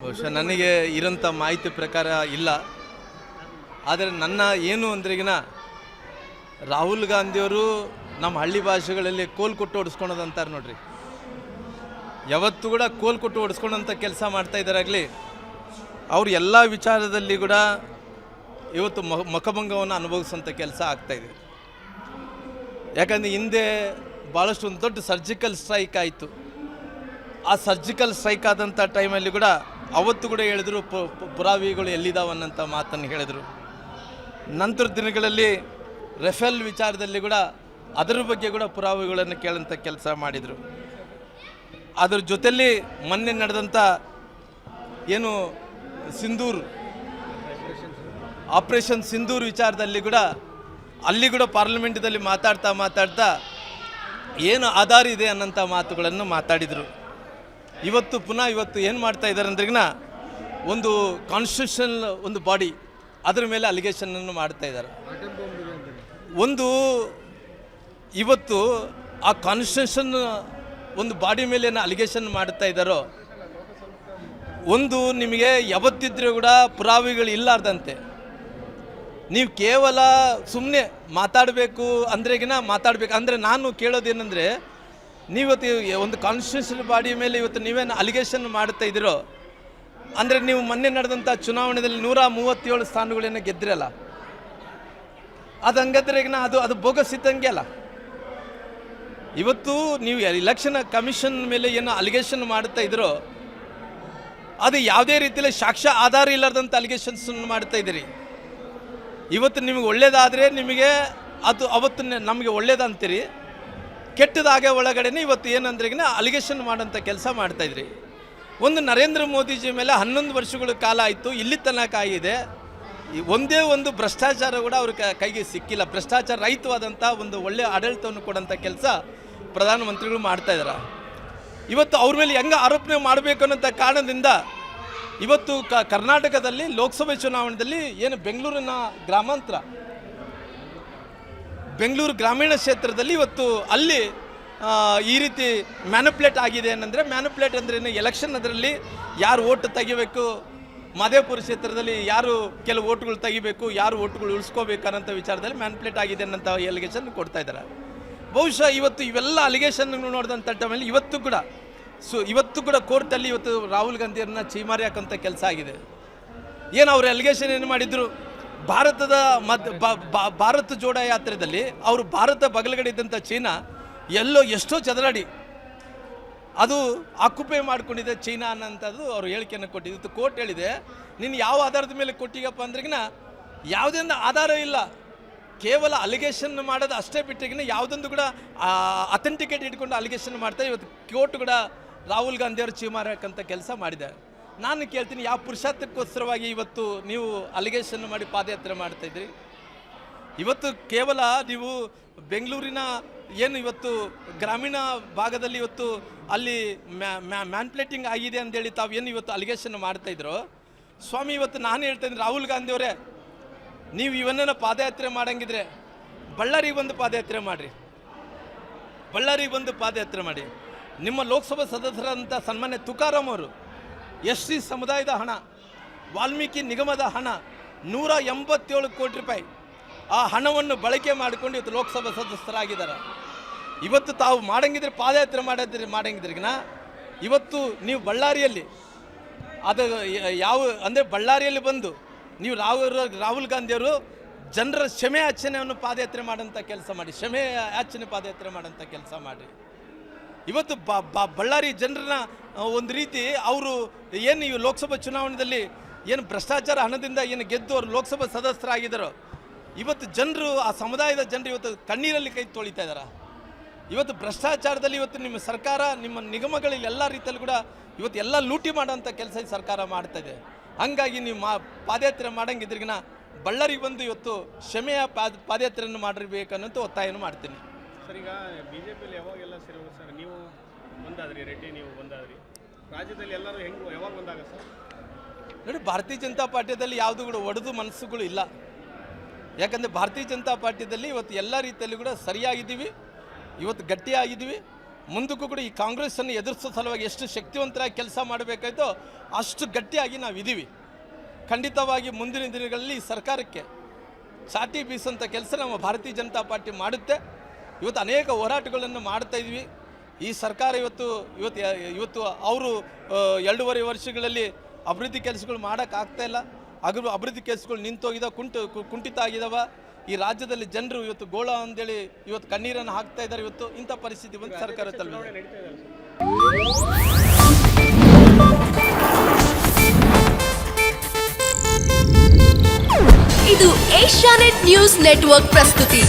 ಬಹುಶಃ ನನಗೆ ಇರೋಂಥ ಮಾಹಿತಿ ಪ್ರಕಾರ ಇಲ್ಲ. ಆದರೆ ನನ್ನ ಏನು ಅಂದ್ರೆಗಿನ ರಾಹುಲ್ ಗಾಂಧಿಯವರು ನಮ್ಮ ಹಳ್ಳಿ ಭಾಷೆಗಳಲ್ಲಿ ಕೋಲ್ ಕೊಟ್ಟು ಹೊಡಿಸ್ಕೊಳೋದು ಅಂತಾರೆ ನೋಡ್ರಿ. ಯಾವತ್ತೂ ಕೂಡ ಕೋಲ್ ಕೊಟ್ಟು ಹೊಡಿಸ್ಕೊಳ್ಳೋಂಥ ಕೆಲಸ ಮಾಡ್ತಾಯಿದ್ದಾರಾಗಲಿ ಅವರು ಎಲ್ಲ ವಿಚಾರದಲ್ಲಿ ಕೂಡ ಇವತ್ತು ಮುಖಭಂಗವನ್ನು ಅನುಭವಿಸೋಂಥ ಕೆಲಸ ಆಗ್ತಾಯಿದೆ. ಯಾಕಂದರೆ ಹಿಂದೆ ಭಾಳಷ್ಟು ಒಂದು ದೊಡ್ಡ ಸರ್ಜಿಕಲ್ ಸ್ಟ್ರೈಕ್ ಆಯಿತು. ಆ ಸರ್ಜಿಕಲ್ ಸ್ಟ್ರೈಕ್ ಆದಂಥ ಟೈಮಲ್ಲಿ ಕೂಡ ಅವತ್ತು ಕೂಡ ಹೇಳಿದ್ರು ಪುರಾವೆಗಳು ಎಲ್ಲಿದ್ದಾವನ್ನಂಥ ಮಾತನ್ನು ಹೇಳಿದರು. ನಂತರದ ದಿನಗಳಲ್ಲಿ ರಫೇಲ್ ವಿಚಾರದಲ್ಲಿ ಕೂಡ ಅದರ ಬಗ್ಗೆ ಕೂಡ ಪುರಾವೆಗಳನ್ನು ಕೇಳೋಂಥ ಕೆಲಸ ಮಾಡಿದರು. ಅದರ ಜೊತೆಯಲ್ಲಿ ಮೊನ್ನೆ ನಡೆದಂಥ ಏನು ಸಿಂಧೂರ್ ಆಪರೇಷನ್ ಸಿಂಧೂರ್ ವಿಚಾರದಲ್ಲಿ ಕೂಡ ಅಲ್ಲಿ ಕೂಡ ಪಾರ್ಲಿಮೆಂಟದಲ್ಲಿ ಮಾತಾಡ್ತಾ ಏನು ಆಧಾರ ಇದೆ ಅನ್ನೋಂಥ ಮಾತುಗಳನ್ನು ಮಾತಾಡಿದರು. ಇವತ್ತು ಏನು ಮಾಡ್ತಾ ಇದ್ದಾರೆ ಅಂದ್ರಿಗಿನ ಒಂದು ಕಾನ್ಸ್ಟಿಟ್ಯೂಷನಲ್ ಒಂದು ಬಾಡಿ ಅದರ ಮೇಲೆ ಅಲಿಗೇಷನನ್ನು ಮಾಡ್ತಾ ಇದ್ದಾರೆ. ಇವತ್ತು ಆ ಕಾನ್ಸ್ಟಿಟ್ಯೂಷನ್ ಒಂದು ಬಾಡಿ ಮೇಲೆ ಏನು ಅಲಿಗೇಷನ್ ಮಾಡ್ತಾ ಇದ್ದಾರೋ ನಿಮಗೆ ಯಾವತ್ತಿದ್ರೂ ಕೂಡ ಪುರಾವೆಗಳು ಇಲ್ಲಾರ್ದಂತೆ ನೀವು ಕೇವಲ ಸುಮ್ಮನೆ ಮಾತಾಡಬೇಕು ಮಾತಾಡಬೇಕು ಅಂದರೆ ನಾನು ಕೇಳೋದೇನೆಂದರೆ ನೀವತ್ತು ಒಂದು ಕಾನ್ಸ್ಟಿಟ್ಯೂಷನ್ ಬಾಡಿ ಮೇಲೆ ಇವತ್ತು ನೀವೇನು ಅಲಿಗೇಷನ್ ಮಾಡ್ತಾ ಇದ್ದೀರೋ ಅಂದರೆ ನೀವು ಮೊನ್ನೆ ನಡೆದಂಥ ಚುನಾವಣೆಯಲ್ಲಿ 137 ಸ್ಥಾನಗಳೇನೋ ಗೆದ್ದಿರಲ್ಲ, ಅದು ಹಂಗದ್ರೆ ಅದು ಬೋಗಸ್ ಇದ್ದಂಗೆ ಅಲ್ಲ. ಇವತ್ತು ನೀವು ಎಲೆಕ್ಷನ್ ಕಮಿಷನ್ ಮೇಲೆ ಏನು ಅಲಿಗೇಷನ್ ಮಾಡ್ತಾ ಇದ್ದೀರೋ ಅದು ಯಾವುದೇ ರೀತಿಯಲ್ಲಿ ಸಾಕ್ಷ್ಯ ಆಧಾರ ಇಲ್ಲದಂಥ ಅಲಿಗೇಷನ್ಸ್ ಮಾಡ್ತಾ ಇದ್ದೀರಿ. ಇವತ್ತು ನಿಮಗೆ ಒಳ್ಳೇದಾದರೆ ನಿಮಗೆ ಅದು ಅವತ್ತು ನಮಗೆ ಒಳ್ಳೇದಂತೀರಿ, ಕೆಟ್ಟದಾಗೆ ಒಳಗಡೆನೇ ಇವತ್ತು ಏನಂದ್ರೆಗಿನ ಅಲಿಗೇಷನ್ ಮಾಡೋಂಥ ಕೆಲಸ ಮಾಡ್ತಾಯಿದ್ರಿ. ಒಂದು ನರೇಂದ್ರ ಮೋದಿಜಿ ಮೇಲೆ 11 ವರ್ಷಗಳ ಕಾಲ ಆಯಿತು, ಇಲ್ಲಿ ತನಕ ಆಗಿದೆ. ಒಂದೇ ಒಂದು ಭ್ರಷ್ಟಾಚಾರ ಕೂಡ ಅವ್ರ ಕೈಗೆ ಸಿಕ್ಕಿಲ್ಲ. ಭ್ರಷ್ಟಾಚಾರ ರಹಿತವಾದಂಥ ಒಂದು ಒಳ್ಳೆಯ ಆಡಳಿತವನ್ನು ಕೊಡೋಂಥ ಕೆಲಸ ಪ್ರಧಾನಮಂತ್ರಿಗಳು ಮಾಡ್ತಾಯಿದ್ದಾರೆ. ಇವತ್ತು ಅವ್ರ ಮೇಲೆ ಹೆಂಗೆ ಆರೋಪಣೆ ಮಾಡಬೇಕು ಅನ್ನೋಂಥ ಕಾರಣದಿಂದ ಇವತ್ತು ಕರ್ನಾಟಕದಲ್ಲಿ ಲೋಕಸಭೆ ಚುನಾವಣೆಯಲ್ಲಿ ಏನು ಬೆಂಗಳೂರು ಗ್ರಾಮೀಣ ಕ್ಷೇತ್ರದಲ್ಲಿ ಇವತ್ತು ಅಲ್ಲಿ ಈ ರೀತಿ ಮ್ಯಾನಿಪ್ಯುಲೇಟ್ ಆಗಿದೆ ಏನಂದರೆ, ಮ್ಯಾನಿಪ್ಯುಲೇಟ್ ಅಂದರೆ ಎಲೆಕ್ಷನ್ ಅದರಲ್ಲಿ ಯಾರು ಓಟ್ ತೆಗಿಬೇಕು, ಮಾದೇಪುರ ಕ್ಷೇತ್ರದಲ್ಲಿ ಯಾರು ಕೆಲವು ಓಟ್ಗಳು ತೆಗಿಬೇಕು, ಯಾರು ಓಟ್ಗಳು ಉಳಿಸ್ಕೋಬೇಕು ಅನ್ನೋಂಥ ವಿಚಾರದಲ್ಲಿ ಮ್ಯಾನಿಪ್ಯುಲೇಟ್ ಆಗಿದೆ ಅನ್ನೋಂಥ ಅಲಿಗೇಷನ್ ಕೊಡ್ತಾ ಇದ್ದಾರೆ. ಬಹುಶಃ ಇವತ್ತು ಇವೆಲ್ಲ ಅಲಿಗೇಷನ್ ನೋಡಿದಂಥ ಟೈಮಲ್ಲಿ ಇವತ್ತು ಕೂಡ ಕೋರ್ಟಲ್ಲಿ ಇವತ್ತು ರಾಹುಲ್ ಗಾಂಧಿಯವ್ರನ್ನ ಚೀಮಾರಿ ಹಾಕೋಂಥ ಕೆಲಸ ಆಗಿದೆ. ಏನು ಅವ್ರ ಅಲಿಗೇಷನ್ ಏನು ಮಾಡಿದ್ರು, ಭಾರತ ಜೋಡೋ ಯಾತ್ರೆಯಲ್ಲಿ ಅವರು ಭಾರತ ಬಗಲಗಡೆ ಇದ್ದಂಥ ಚೀನಾ ಎಷ್ಟೋ ಚದರಾಡಿ ಅದು ಆಕ್ಯುಪೈ ಮಾಡ್ಕೊಂಡಿದೆ ಚೀನಾ ಅನ್ನೋಂಥದ್ದು ಅವರು ಹೇಳಿಕೆಯನ್ನು ಕೊಟ್ಟಿದ್ದು. ಕೋರ್ಟ್ ಹೇಳಿದೆ, ನೀನು ಯಾವ ಆಧಾರದ ಮೇಲೆ ಕೊಟ್ಟಿಗಪ್ಪ ಅಂದ್ರೆಗಿನ ಯಾವುದೇ ಆಧಾರ ಇಲ್ಲ, ಕೇವಲ ಅಲಿಗೇಷನ್ ಮಾಡೋದು ಅಷ್ಟೇ ಬಿಟ್ಟರೆಗಿನ ಯಾವುದೊಂದು ಕೂಡ ಅಥೆಂಟಿಕೇಟ್ ಇಟ್ಕೊಂಡು ಅಲಿಗೇಷನ್ ಮಾಡ್ತಾರೆ. ಇವತ್ತು ಕೋರ್ಟ್ ಕೂಡ ರಾಹುಲ್ ಗಾಂಧಿಯವರು ಚೀಮಾರಿ ಹಾಕಂಥ ಕೆಲಸ ಮಾಡಿದ್ದಾರೆ. ನಾನು ಕೇಳ್ತೀನಿ, ಯಾವ ಪುರುಷಾರ್ಥಕ್ಕೋಸ್ಕರವಾಗಿ ಇವತ್ತು ನೀವು ಅಲಿಗೇಷನ್ ಮಾಡಿ ಪಾದಯಾತ್ರೆ ಮಾಡ್ತಾಯಿದ್ರಿ? ಇವತ್ತು ಕೇವಲ ನೀವು ಬೆಂಗಳೂರಿನ ಏನು ಇವತ್ತು ಗ್ರಾಮೀಣ ಭಾಗದಲ್ಲಿ ಇವತ್ತು ಅಲ್ಲಿ ಮ್ಯಾನ್ಪ್ಲೇಟಿಂಗ್ ಆಗಿದೆ ಅಂತೇಳಿ ತಾವು ಏನು ಇವತ್ತು ಅಲಿಗೇಷನ್ ಮಾಡ್ತಾಯಿದ್ರು ಸ್ವಾಮಿ, ಇವತ್ತು ನಾನು ಹೇಳ್ತಾಯಿದ್ದೀನಿ ರಾಹುಲ್ ಗಾಂಧಿಯವರೇ, ನೀವು ಇವನ್ನೇನೋ ಪಾದಯಾತ್ರೆ ಮಾಡಂಗಿದ್ರೆ ಬಳ್ಳಾರಿಗೆ ಬಂದು ಪಾದಯಾತ್ರೆ ಮಾಡಿ. ನಿಮ್ಮ ಲೋಕಸಭಾ ಸದಸ್ಯರಂಥ ಸನ್ಮಾನ್ಯ ತುಕಾರಾಮ್ ಅವರು SC ಸಮುದಾಯದ ಹಣ, ವಾಲ್ಮೀಕಿ ನಿಗಮದ ಹಣ 187 ಕೋಟಿ ರೂಪಾಯಿ ಆ ಹಣವನ್ನು ಬಳಕೆ ಮಾಡಿಕೊಂಡು ಇವತ್ತು ಲೋಕಸಭಾ ಸದಸ್ಯರಾಗಿದ್ದಾರೆ. ಇವತ್ತು ತಾವು ಮಾಡಂಗಿದ್ರೆ ಪಾದಯಾತ್ರೆ ಮಾಡಂಗಿದ್ರಿಗಿನ ಇವತ್ತು ನೀವು ಬಳ್ಳಾರಿಯಲ್ಲಿ ಅದು ಬಳ್ಳಾರಿಯಲ್ಲಿ ಬಂದು ನೀವು ರಾಹುಲ್ ಗಾಂಧಿಯವರು ಜನರ ಕ್ಷಮೆ ಯಾಚನೆಯನ್ನು ಪಾದಯಾತ್ರೆ ಮಾಡೋಂಥ ಕೆಲಸ ಮಾಡಿ, ಪಾದಯಾತ್ರೆ ಮಾಡೋಂಥ ಕೆಲಸ ಮಾಡಿ. ಇವತ್ತು ಬಳ್ಳಾರಿ ಜನರನ್ನ ಒಂದು ರೀತಿ ಅವರು ಏನು ಈ ಲೋಕಸಭಾ ಚುನಾವಣೆಯಲ್ಲಿ ಏನು ಭ್ರಷ್ಟಾಚಾರ ಹಣದಿಂದ ಏನು ಗೆದ್ದು ಅವರು ಲೋಕಸಭಾ ಸದಸ್ಯರಾಗಿದ್ದಾರೋ ಇವತ್ತು ಜನರು, ಆ ಸಮುದಾಯದ ಜನರು ಇವತ್ತು ಕಣ್ಣೀರಲ್ಲಿ ಕೈ ತೊಳಿತಾ ಇದ್ದಾರೆ. ಇವತ್ತು ಭ್ರಷ್ಟಾಚಾರದಲ್ಲಿ ಇವತ್ತು ನಿಮ್ಮ ಸರ್ಕಾರ, ನಿಮ್ಮ ನಿಗಮಗಳಲ್ಲಿ ಎಲ್ಲ ರೀತಿಯಲ್ಲೂ ಕೂಡ ಇವತ್ತು ಎಲ್ಲ ಲೂಟಿ ಮಾಡೋಂಥ ಕೆಲಸ ಸರ್ಕಾರ ಮಾಡ್ತಾಯಿದೆ. ಹಂಗಾಗಿ ನೀವು ಪಾದಯಾತ್ರೆ ಮಾಡಂಗಿದ್ರಿಗಿನ ಬಳ್ಳಾರಿಗೆ ಬಂದು ಇವತ್ತು ಕ್ಷಮೆಯ ಪಾದಯಾತ್ರೆಯನ್ನು ಮಾಡಿರ್ಬೇಕನ್ನೋಂಥ ಒತ್ತಾಯವನ್ನು ಮಾಡ್ತೀನಿ. ಸರ್, ಈಗ BJPಯಲ್ಲಿ ಯಾವಾಗೆಲ್ಲ ಸೇರೋದು ಸರ್? ನೀವು ಬಂದಾದ್ರಿ, ರೆಡ್ಡಿ ನೀವು ಬಂದಾದ್ರಿ, ರಾಜ್ಯದಲ್ಲಿ ಎಲ್ಲರೂ ಯಾವಾಗ ಬಂದಾಗ ಸರ್? ನೋಡಿ, ಭಾರತೀಯ ಜನತಾ ಪಾರ್ಟಿಯಲ್ಲಿ ಯಾವುದೂ ಕೂಡ ಒಡೆದು ಮನಸ್ಸುಗಳು ಇಲ್ಲ. ಯಾಕಂದರೆ ಭಾರತೀಯ ಜನತಾ ಪಾರ್ಟಿಯಲ್ಲಿ ಇವತ್ತು ಎಲ್ಲ ರೀತಿಯಲ್ಲೂ ಕೂಡ ಸರಿಯಾಗಿದ್ದೀವಿ, ಇವತ್ತು ಗಟ್ಟಿಯಾಗಿದ್ದೀವಿ. ಮುಂದಕ್ಕೂ ಕೂಡ ಈ ಕಾಂಗ್ರೆಸ್ಸನ್ನು ಎದುರಿಸೋ ಸಲುವಾಗಿ ಎಷ್ಟು ಶಕ್ತಿವಂತರಾಗಿ ಕೆಲಸ ಮಾಡಬೇಕಾಯ್ತೋ ಅಷ್ಟು ಗಟ್ಟಿಯಾಗಿ ನಾವಿದ್ದೀವಿ. ಖಂಡಿತವಾಗಿ ಮುಂದಿನ ದಿನಗಳಲ್ಲಿ ಸರ್ಕಾರಕ್ಕೆ ಚಾಟಿ ಬೀಸಂಥ ಕೆಲಸ ನಮ್ಮ ಭಾರತೀಯ ಜನತಾ ಪಾರ್ಟಿ ಮಾಡುತ್ತೆ. ಇವತ್ತು ಅನೇಕ ಹೋರಾಟಗಳನ್ನು ಮಾಡ್ತಾ ಇದ್ವಿ. ಈ ಸರ್ಕಾರ ಇವತ್ತು ಅವರು 2.5 ವರ್ಷಗಳಲ್ಲಿ ಅಭಿವೃದ್ಧಿ ಕೆಲಸಗಳು ಮಾಡೋಕ್ಕಾಗ್ತಾಯಿಲ್ಲ. ಅಭಿವೃದ್ಧಿ ಕೆಲಸಗಳು ನಿಂತೋಗಿದಾವೆ, ಕುಂಠಿತ ಆಗಿದಾವೆ. ಈ ರಾಜ್ಯದಲ್ಲಿ ಜನರು ಇವತ್ತು ಗೋಳ ಅಂತೇಳಿ ಇವತ್ತು ಕಣ್ಣೀರನ್ನು ಹಾಕ್ತಾ ಇದ್ದಾರೆ. ಇವತ್ತು ಇಂಥ ಪರಿಸ್ಥಿತಿ ಬಂದು ಸರ್ಕಾರ ತಲುಪಿದೆ. ನಡೀತಾ ಇದೆ ಸರ್. ಇದು ಏಷ್ಯಾನೆಟ್ ನ್ಯೂಸ್ ನೆಟ್ವರ್ಕ್ ಪ್ರಸ್ತುತಿ.